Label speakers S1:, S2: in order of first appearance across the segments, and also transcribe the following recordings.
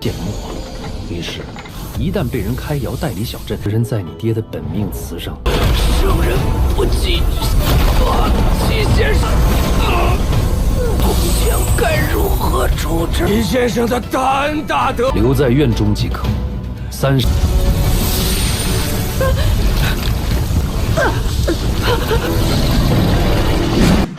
S1: 缄默。于是，一旦被人开窑代理小镇，人在你爹的本命词上。生人不忌，齐先生，铜钱该如何处置？齐先生的大恩大德，留在院中即可。30。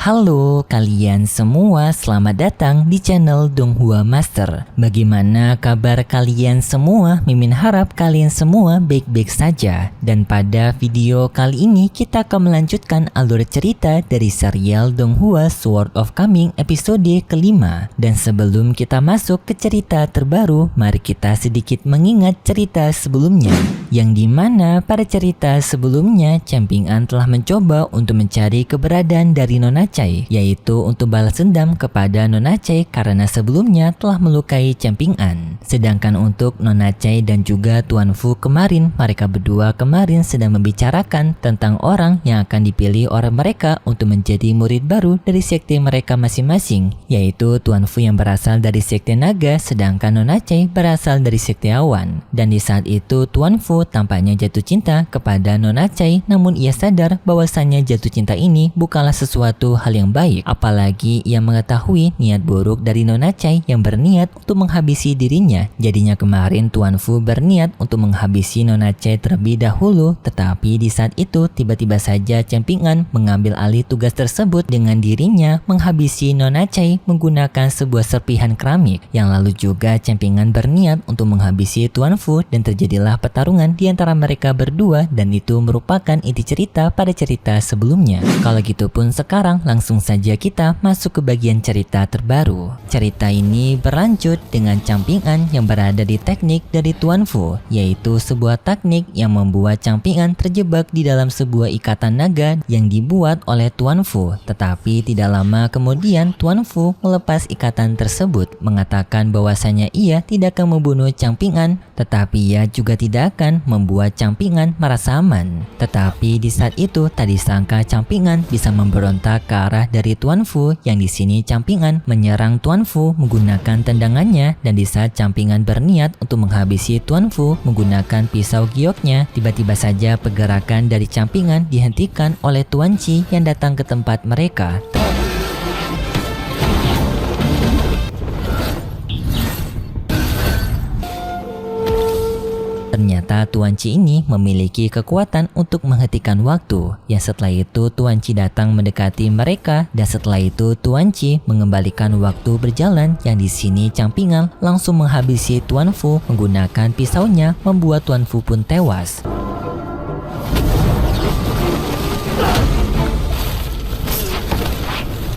S2: Halo kalian semua, selamat datang di channel Donghua Master. Bagaimana kabar kalian semua? Mimin harap kalian semua baik-baik saja. Dan pada video kali ini kita akan melanjutkan alur cerita dari serial Donghua Sword of Coming episode kelima. Dan sebelum kita masuk ke cerita terbaru, mari kita sedikit mengingat cerita sebelumnya. Yang dimana pada cerita sebelumnya, Camping An telah mencoba untuk mencari keberadaan dari Nona Chai, yaitu untuk balas dendam kepada Nona Chai karena sebelumnya telah melukai Camping An. Sedangkan untuk Nona Chai dan juga Tuan Fu kemarin, mereka berdua kemarin sedang membicarakan tentang orang yang akan dipilih oleh mereka untuk menjadi murid baru dari sekte mereka masing-masing, yaitu Tuan Fu yang berasal dari sekte naga, sedangkan Nona Chai berasal dari sekte awan. Dan di saat itu Tuan Fu tampaknya jatuh cinta kepada Nona Chai, namun ia sadar bahwasannya jatuh cinta ini bukanlah sesuatu hal yang baik, apalagi ia mengetahui niat buruk dari Nona Chai yang berniat untuk menghabisi dirinya. Jadinya kemarin Tuan Fu berniat untuk menghabisi Nona Chai terlebih dahulu, tetapi di saat itu tiba-tiba saja Camping An mengambil alih tugas tersebut dengan dirinya menghabisi Nona Chai menggunakan sebuah serpihan keramik. Yang lalu juga Camping An berniat untuk menghabisi Tuan Fu dan terjadilah pertarungan di antara mereka berdua, dan itu merupakan inti cerita pada cerita sebelumnya. Kalau gitu pun sekarang langsung saja kita masuk ke bagian cerita terbaru. Cerita ini berlanjut dengan Camping An yang berada di teknik dari Tuan Fu, yaitu sebuah teknik yang membuat Camping An terjebak di dalam sebuah ikatan naga yang dibuat oleh Tuan Fu. Tetapi tidak lama kemudian Tuan Fu melepas ikatan tersebut, mengatakan bahwasanya ia tidak akan membunuh Camping An, tetapi ia juga tidak akan membuat Camping An merasa aman. Tetapi di saat itu tak disangka Camping An bisa memberontak ke arah dari Tuan Fu, yang di sini Camping An menyerang Tuan Fu menggunakan tendangannya, dan di saat Camping An berniat untuk menghabisi Tuan Fu menggunakan pisau gioknya, tiba-tiba saja pergerakan dari Camping An dihentikan oleh Tuan Chi yang datang ke tempat mereka. Ternyata Tuan Chi ini memiliki kekuatan untuk menghentikan waktu. Yang setelah itu Tuan Chi datang mendekati mereka, dan setelah itu Tuan Chi mengembalikan waktu berjalan, yang di sini Camping An langsung menghabisi Tuan Fu menggunakan pisaunya, membuat Tuan Fu pun tewas.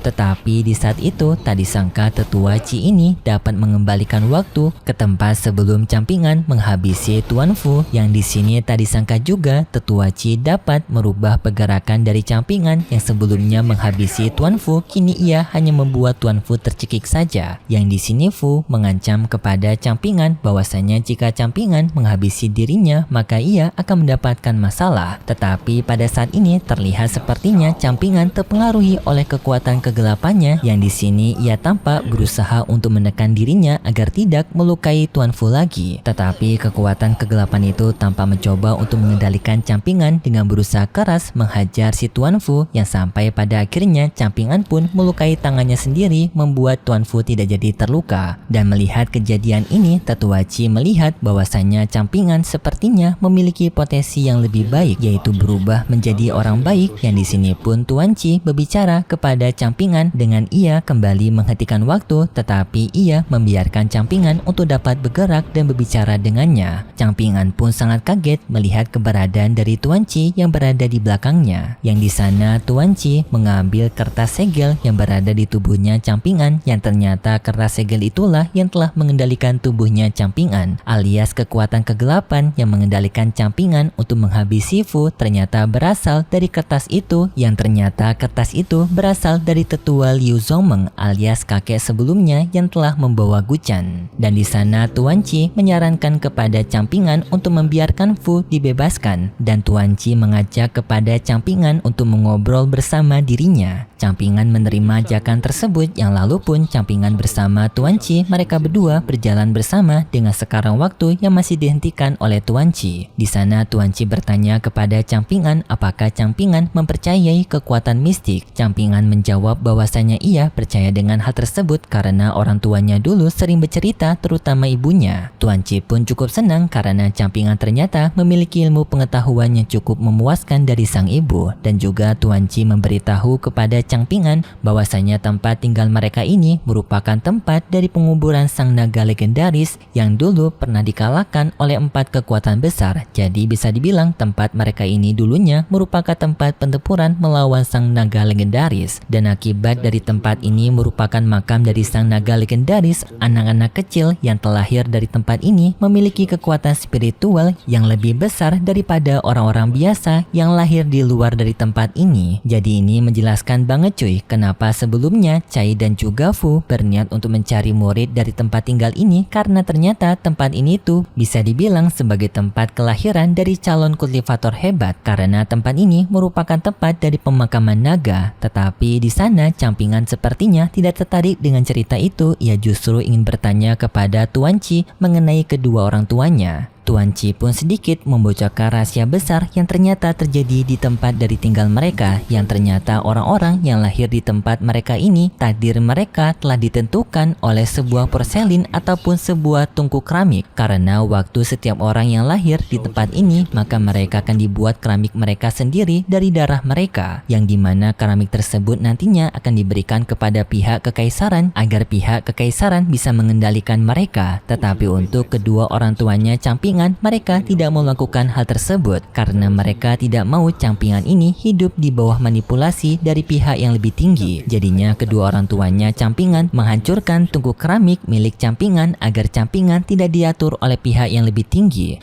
S2: Tetapi di saat itu tak disangka tetua Chi ini dapat mengembalikan waktu ke tempat sebelum Camping An menghabisi Tuan Fu, yang di sini tak disangka juga tetua Chi dapat merubah pergerakan dari Camping An yang sebelumnya menghabisi Tuan Fu, kini ia hanya membuat Tuan Fu tercekik saja. Yang di sini Fu mengancam kepada Camping An bahwasanya jika Camping An menghabisi dirinya maka ia akan mendapatkan masalah. Tetapi pada saat ini terlihat sepertinya Camping An terpengaruhi oleh kekuatan kegelapannya, yang di sini ia tampak berusaha untuk menekan dirinya agar tidak melukai Tuan Fu lagi. Tetapi kekuatan kegelapan itu tampak mencoba untuk mengendalikan Camping An dengan berusaha keras menghajar si Tuan Fu, yang sampai pada akhirnya Camping An pun melukai tangannya sendiri, membuat Tuan Fu tidak jadi terluka. Dan melihat kejadian ini, tetua Chi melihat bahwasanya Camping An sepertinya memiliki potensi yang lebih baik, yaitu berubah menjadi orang baik. Yang di sini pun Tuan Chi berbicara kepada Camping An dengan ia kembali menghentikan waktu, tetapi ia membiarkan Camping An untuk dapat bergerak dan berbicara dengannya. Camping An pun sangat kaget melihat keberadaan dari Tuan Chi yang berada di belakangnya. Yang di sana Tuan Chi mengambil kertas segel yang berada di tubuhnya Camping An, yang ternyata kertas segel itulah yang telah mengendalikan tubuhnya Camping An, alias kekuatan kegelapan yang mengendalikan Camping An untuk menghabisi Fu ternyata berasal dari kertas itu, yang ternyata kertas itu berasal dari tetua Liu Zongmeng alias kakek sebelumnya yang telah membawa Guchan. Dan di sana Tuan Qi menyarankan kepada Campingan untuk membiarkan Fu dibebaskan, dan Tuan Qi mengajak kepada Campingan untuk mengobrol bersama dirinya. Campingan menerima ajakan tersebut, yang lalu pun Campingan bersama Tuan Qi mereka berdua berjalan bersama dengan sekarang waktu yang masih dihentikan oleh Tuan Qi. Di sana Tuan Qi bertanya kepada Campingan apakah Campingan mempercayai kekuatan mistik. Campingan menjawab bahwasanya ia percaya dengan hal tersebut karena orang tuanya dulu sering bercerita, terutama ibunya. Tuan Qi pun cukup senang karena Campingan ternyata memiliki ilmu pengetahuan yang cukup memuaskan dari sang ibu, dan juga Tuan Qi memberitahu kepada Campingan bahwasanya tempat tinggal mereka ini merupakan tempat dari penguburan sang naga legendaris yang dulu pernah dikalahkan oleh 4 kekuatan besar. Jadi bisa dibilang tempat mereka ini dulunya merupakan tempat pertempuran melawan sang naga legendaris, dan akibat dari tempat ini merupakan makam dari sang naga legendaris. Anak-anak kecil yang terlahir dari tempat ini memiliki kekuatan spiritual yang lebih besar daripada orang-orang biasa yang lahir di luar dari tempat ini. Jadi ini menjelaskan banget cuy kenapa sebelumnya Cai dan juga Fu berniat untuk mencari murid dari tempat tinggal ini, karena ternyata tempat ini tuh bisa dibilang sebagai tempat kelahiran dari calon kultivator hebat, karena tempat ini merupakan tempat dari pemakaman naga. Tetapi di sana Campingan sepertinya tidak tertarik dengan cerita itu. Ia justru ingin bertanya kepada Tuan Qi mengenai kedua orang tuanya. Tuan Qi pun sedikit membocorkan rahasia besar yang ternyata terjadi di tempat dari tinggal mereka, yang ternyata orang-orang yang lahir di tempat mereka ini takdir mereka telah ditentukan oleh sebuah porselin ataupun sebuah tungku keramik. Karena waktu setiap orang yang lahir di tempat ini, maka mereka akan dibuat keramik mereka sendiri dari darah mereka, yang dimana keramik tersebut nantinya akan diberikan kepada pihak kekaisaran agar pihak kekaisaran bisa mengendalikan mereka. Tetapi untuk kedua orang tuanya Campingan, mereka tidak mau melakukan hal tersebut karena mereka tidak mau Campingan ini hidup di bawah manipulasi dari pihak yang lebih tinggi. Jadinya kedua orang tuanya Campingan menghancurkan tungku keramik milik Campingan agar Campingan tidak diatur oleh pihak yang lebih tinggi.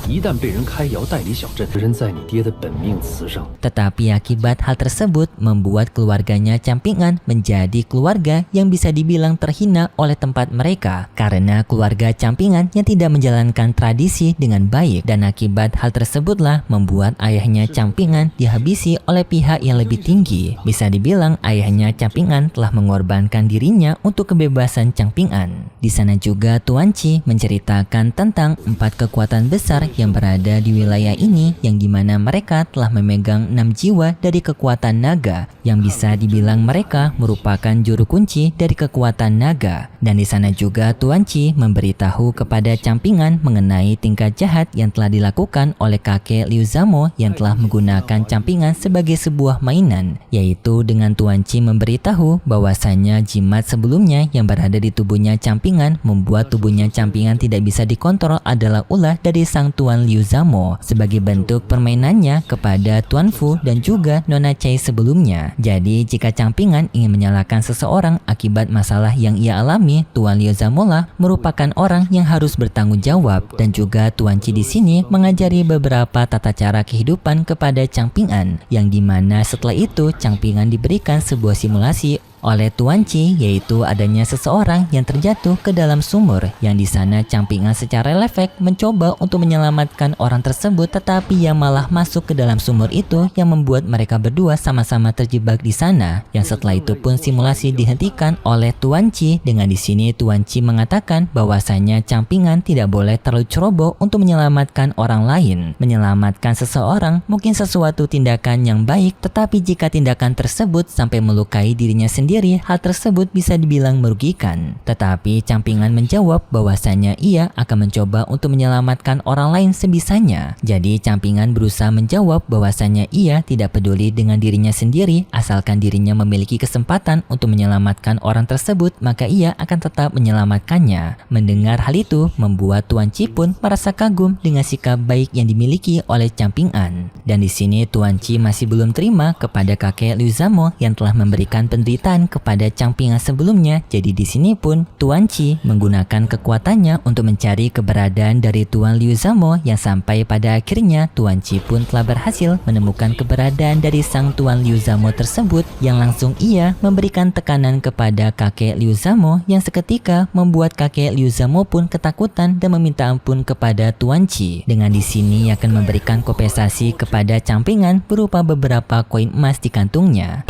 S1: 一旦被人开窑代理小镇，人在你爹的本命词上。
S2: Tetapi akibat hal tersebut membuat keluarganya Campingan menjadi keluarga yang bisa dibilang terhina oleh tempat mereka, karena keluarga Campingan yang tidak menjalankan tradisi dengan baik, dan akibat hal tersebutlah membuat ayahnya Campingan dihabisi oleh pihak yang lebih tinggi. Bisa dibilang ayahnya Campingan telah mengorbankan dirinya untuk kebebasan Campingan. Di sana juga Tuan Qi menceritakan tentang 4 kekuatan besar yang berada di wilayah ini, yang dimana mereka telah memegang 6 jiwa dari kekuatan naga, yang bisa dibilang mereka merupakan juru kunci dari kekuatan naga. Dan di sana juga Tuan Qi memberitahu kepada Campingan mengenai tingkah jahat yang telah dilakukan oleh kakek Liu Zamo yang telah menggunakan Campingan sebagai sebuah mainan, yaitu dengan Tuan Qi memberitahu bahwasanya jimat sebelumnya yang berada di tubuhnya Campingan membuat tubuhnya Campingan tidak bisa dikontrol adalah ulah dari sang Tuan Liu Zamo sebagai bentuk permainannya kepada Tuan Fu dan juga Nona Cai sebelumnya. Jadi jika Campingan ingin menyalahkan seseorang akibat masalah yang ia alami, Tuan Liu Zamo lah merupakan orang yang harus bertanggung jawab. Dan juga Tuan Qi di sini mengajari beberapa tata cara kehidupan kepada Campingan, yang dimana setelah itu Campingan diberikan sebuah simulasi oleh Tuan Qi, yaitu adanya seseorang yang terjatuh ke dalam sumur, yang di sana Campingan secara refleks mencoba untuk menyelamatkan orang tersebut, tetapi yang malah masuk ke dalam sumur itu yang membuat mereka berdua sama-sama terjebak di sana. Yang setelah itu pun simulasi dihentikan oleh Tuan Qi. Dengan di sini Tuan Qi mengatakan bahwasanya Campingan tidak boleh terlalu ceroboh untuk menyelamatkan orang lain. Menyelamatkan seseorang mungkin sesuatu tindakan yang baik, tetapi jika tindakan tersebut sampai melukai dirinya sendiri, hal tersebut bisa dibilang merugikan. Tetapi Campingan menjawab bahwasanya ia akan mencoba untuk menyelamatkan orang lain sebisanya. Jadi Campingan berusaha menjawab bahwasanya ia tidak peduli dengan dirinya sendiri, asalkan dirinya memiliki kesempatan untuk menyelamatkan orang tersebut, maka ia akan tetap menyelamatkannya. Mendengar hal itu membuat Tuan Qi pun merasa kagum dengan sikap baik yang dimiliki oleh Campingan. Dan di sini Tuan Qi masih belum terima kepada kakek Liu Zamo yang telah memberikan penderitaan diberikan kepada campingan sebelumnya. Jadi di sini pun Tuan Qi menggunakan kekuatannya untuk mencari keberadaan dari Tuan Liu Zamo, yang sampai pada akhirnya Tuan Qi pun telah berhasil menemukan keberadaan dari sang Tuan Liu Zamo tersebut, yang langsung ia memberikan tekanan kepada kakek Liu Zamo, yang seketika membuat kakek Liu Zamo pun ketakutan dan meminta ampun kepada Tuan Qi. Dengan di sini akan memberikan kompensasi kepada campingan berupa beberapa koin emas di kantungnya.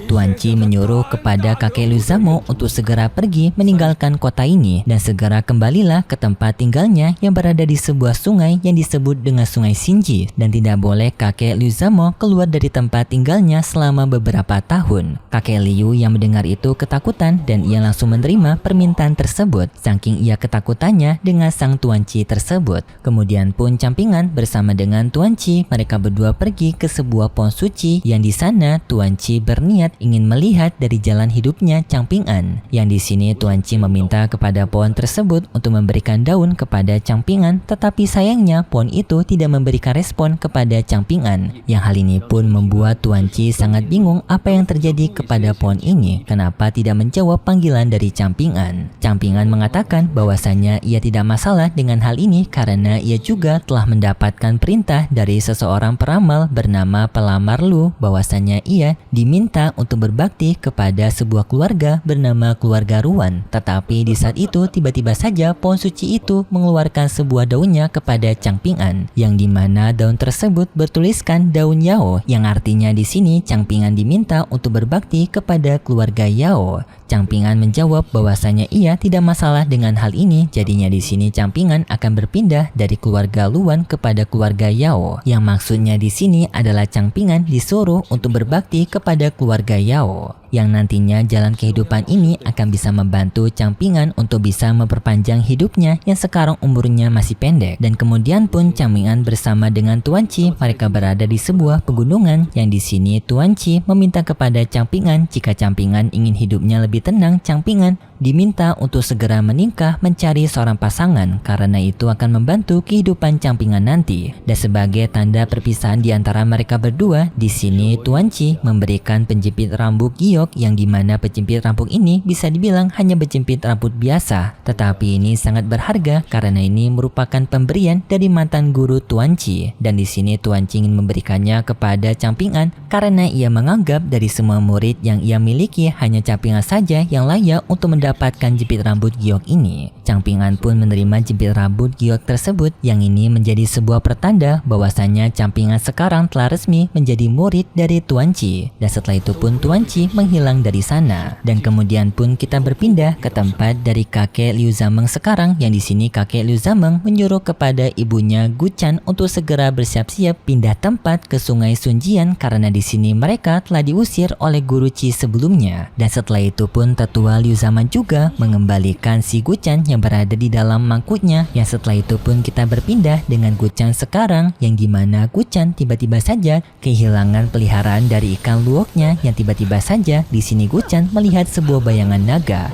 S2: Tuan Qi menyuruh kepada kakek Liu Zamo untuk segera pergi meninggalkan kota ini dan segera kembalilah ke tempat tinggalnya yang berada di sebuah sungai yang disebut dengan Sungai Xinji, dan tidak boleh kakek Liu Zamo keluar dari tempat tinggalnya selama beberapa tahun. Kakek Liu yang mendengar itu ketakutan dan ia langsung menerima permintaan tersebut, saking ia ketakutannya dengan sang Tuan Qi tersebut. Kemudian pun campingan bersama dengan Tuan Qi, mereka berdua pergi ke sebuah pohon suci yang di sana Tuan Qi berniat ingin melihat dari jalan hidupnya campingan. Yang di sini Tuan Qi meminta kepada pohon tersebut untuk memberikan daun kepada campingan, tetapi sayangnya pohon itu tidak memberikan respon kepada campingan. Yang hal ini pun membuat Tuan Qi sangat bingung apa yang terjadi kepada pohon ini, kenapa tidak menjawab panggilan dari campingan. Campingan mengatakan bahwasanya ia tidak masalah dengan hal ini karena ia juga telah mendapatkan perintah dari seseorang peramal bernama Pelamar Lu bahwasanya ia diminta untuk berbakti kepada sebuah keluarga bernama keluarga Ruan. Tetapi di saat itu tiba-tiba saja pohon suci itu mengeluarkan sebuah daunnya kepada campingan, yang dimana daun tersebut bertuliskan daun Yao, yang artinya di sini campingan diminta untuk berbakti kepada keluarga Yao. Campingan menjawab bahwasanya ia tidak masalah dengan hal ini, jadinya di sini campingan akan berpindah dari keluarga Luan kepada keluarga Yao. Yang maksudnya di sini adalah campingan disuruh untuk berbakti kepada keluarga Yao, yang nantinya jalan kehidupan ini akan bisa membantu campingan untuk bisa memperpanjang hidupnya yang sekarang umurnya masih pendek. Dan kemudian pun campingan bersama dengan Tuan Qi mereka berada di sebuah pegunungan, yang di sini Tuan Qi meminta kepada campingan jika campingan ingin hidupnya lebih tenang, campingan diminta untuk segera menikah mencari seorang pasangan karena itu akan membantu kehidupan campingan nanti. Dan sebagai tanda perpisahan di antara mereka berdua, di sini Tuan Qi memberikan penjepit rambut giok, yang dimana penjepit rambut ini bisa dibilang hanya penjepit rambut biasa, tetapi ini sangat berharga karena ini merupakan pemberian dari mantan guru Tuan Qi. Dan di sini Tuan Qi ingin memberikannya kepada campingan karena ia menganggap dari semua murid yang ia miliki hanya campingan saja yang layak untuk mendapatkan jepit rambut giok ini. Campingan pun menerima jepit rambut giok tersebut, yang ini menjadi sebuah pertanda bahwasanya campingan sekarang telah resmi menjadi murid dari Tuan Qi. Dan setelah itu pun Tuan Qi menghilang dari sana. Dan kemudian pun kita berpindah ke tempat dari kakek Liu Zameng sekarang, yang di sini kakek Liu Zameng menyuruh kepada ibunya Gu Chan untuk segera bersiap-siap pindah tempat ke Sungai Sunjian karena di sini mereka telah diusir oleh guru Qi sebelumnya. Dan setelah itu pun tetua Liu Zaman juga mengembalikan si Gu Chan yang berada di dalam mangkuknya. Yang setelah itu pun kita berpindah dengan Gu Chan sekarang, yang dimana Gu Chan tiba-tiba saja kehilangan peliharaan dari ikan luoknya, yang tiba-tiba saja di sini Gu Chan melihat sebuah bayangan naga.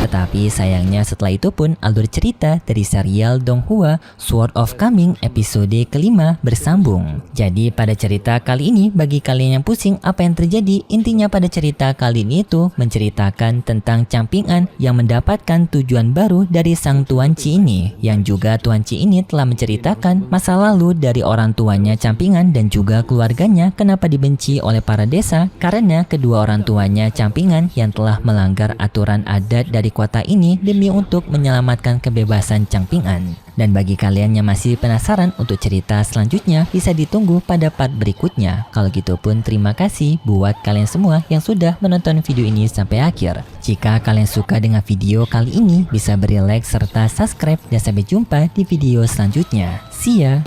S2: Tetapi sayangnya setelah itu pun alur cerita dari serial Donghua Sword of Coming episode kelima bersambung. Jadi pada cerita kali ini, bagi kalian yang pusing apa yang terjadi, intinya pada cerita kali ini itu menceritakan tentang campingan yang mendapatkan tujuan baru dari sang Tuan Qi ini, yang juga Tuan Qi ini telah menceritakan masa lalu dari orang tuanya campingan dan juga keluarganya kenapa dibenci oleh para desa karena kedua orang tuanya campingan yang telah melanggar aturan adat dari kota ini demi untuk menyelamatkan kebebasan campingan. Dan bagi kalian yang masih penasaran untuk cerita selanjutnya, bisa ditunggu pada part berikutnya. Kalau gitu pun terima kasih buat kalian semua yang sudah menonton video ini sampai akhir. Jika kalian suka dengan video kali ini, bisa beri like serta subscribe, dan sampai jumpa di video selanjutnya. See ya!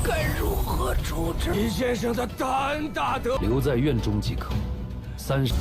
S1: 该如何处置？
S3: 李先生的大恩大德，
S1: 留在院中即可。30。